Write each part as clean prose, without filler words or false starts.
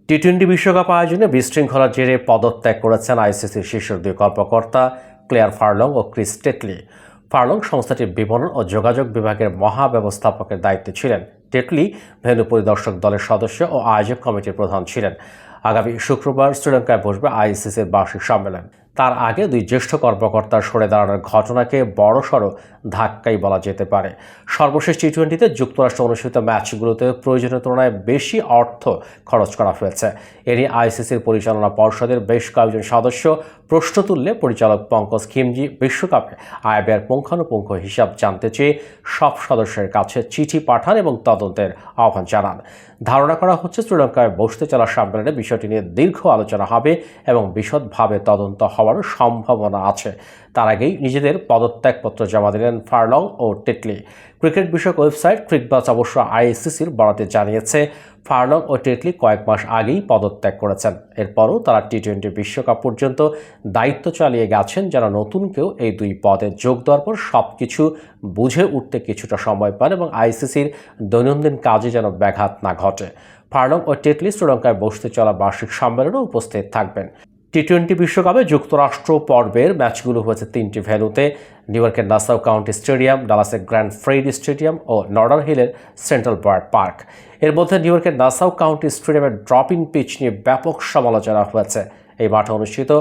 টি-20 বিশ্বকাপ আয়োজনে বিশৃঙ্খলার জেরে পদত্যাগ করেছেন আইসিসির শীর্ষ দুই কর্মকর্তা ক্লেয়ার ফার্লং ও ক্রিস টেটলি। ফার্লং সংস্থাটির বিপণন ও যোগাযোগ বিভাগের মহাব্যবস্থাপকের দায়িত্বে ছিলেন। টেটলি ভেন্যু পরিদর্শক দলের সদস্য ও আয়োজক কমিটির প্রধান ছিলেন। আগামী শুক্রবার শ্রীলঙ্কায় বসবে আইসিসির বার্ষিক সম্মেলন। তার আগে দুই জ্যেষ্ঠ কর্মকর্তার সরে দাঁড়ানোর ঘটনাকে বড়সড় ধাক্কাই বলা যেতে পারে। সর্বশেষ টি-20তে যুক্তরাষ্ট্র অনুষ্ঠিত ম্যাচগুলোতে প্রয়োজনীয় তুলনায় বেশি অর্থ খরচ করা হয়েছে। এ নিয়ে আইসিসির পরিচালনা পর্ষদের বেশ কয়েকজন সদস্য প্রশ্ন তুললে পরিচালক পঙ্কজ খিমজি বিশ্বকাপে আয় ব্যয়ের পুঙ্খানুপুঙ্খ হিসাব জানতে চেয়ে সব সদস্যের কাছে চিঠি পাঠান এবং তদন্তের আহ্বান জানান। ধারণা করা হচ্ছে শ্রীলঙ্কায় বসতে চলা সম্মেলনে বিষয়টি নিয়ে দীর্ঘ আলোচনা হবে এবং বিশদভাবে তদন্ত হওয়ার সম্ভাবনা আছে। তার আগেই নিজেদের পদত্যাগপত্র জমা দিলেন ফার্লং ও টেটলি। ক্রিকেট বিষয়ক ওয়েবসাইট ক্রিকবাজ অবশ্য আইসিসির বরাতে জানিয়েছে ফার্লং ও টেটলি কয়েক মাস আগেই পদত্যাগ করেছেন। এরপরও তারা টি-20 বিশ্বকাপ পর্যন্ত দায়িত্ব চালিয়ে গেছেন, যারা নতুন কেউ এই দুই পদে যোগ দেওয়ার পর সবকিছু বুঝে উঠতে কিছুটা সময় পান এবং আইসিসির দৈনন্দিন কাজে যেন ব্যাঘাত না ঘটে। ফার্লং ও টেটলি শ্রীলঙ্কায় বসতে চলা বার্ষিক সম্মেলনে উপস্থিত থাকবেন। টি-20 বিশ্বকাপে যুক্তরাষ্ট্র পর্বের ম্যাচগুলো হয়েছে 3টি ভেন্যুতে: নিউ ইয়র্কের নাসাউ কাউন্টি স্টেডিয়াম, ডালাসের গ্র্যান্ড ফ্রেড স্টেডিয়াম ও নর্দার্ন হিলের সেন্ট্রাল বার্ড পার্ক। এর মধ্যে নিউ ইয়র্কের নাসাউ কাউন্টি স্টেডিয়ামের ড্রপিং পিচ নিয়ে ব্যাপক সমালোচনা হয়েছে। এই মাঠে অনুষ্ঠিত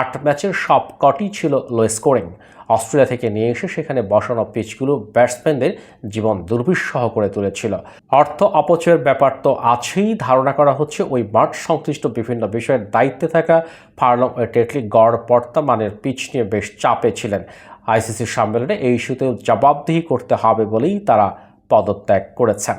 8 ম্যাচের সবকটি ছিল লো স্কোরিং। অস্ট্রেলিয়া থেকে নিয়ে এসে সেখানে বসানো পিচগুলো ব্যাটসম্যানদের জীবন দুর্বিষহ করে তুলেছিল। অর্থ অপচয়ের ব্যাপার তো আছেই। ধারণা করা হচ্ছে ওই মাঠ সংশ্লিষ্ট বিভিন্ন বিষয়ের দায়িত্বে থাকা ফার্লং ও টেটলি গড় পর্তা মানের পিচ নিয়ে বেশ চাপে ছিলেন। আইসিসির সম্মেলনে এই ইস্যুতেও জবাবদিহি করতে হবে বলেই তারা পদত্যাগ করেছেন।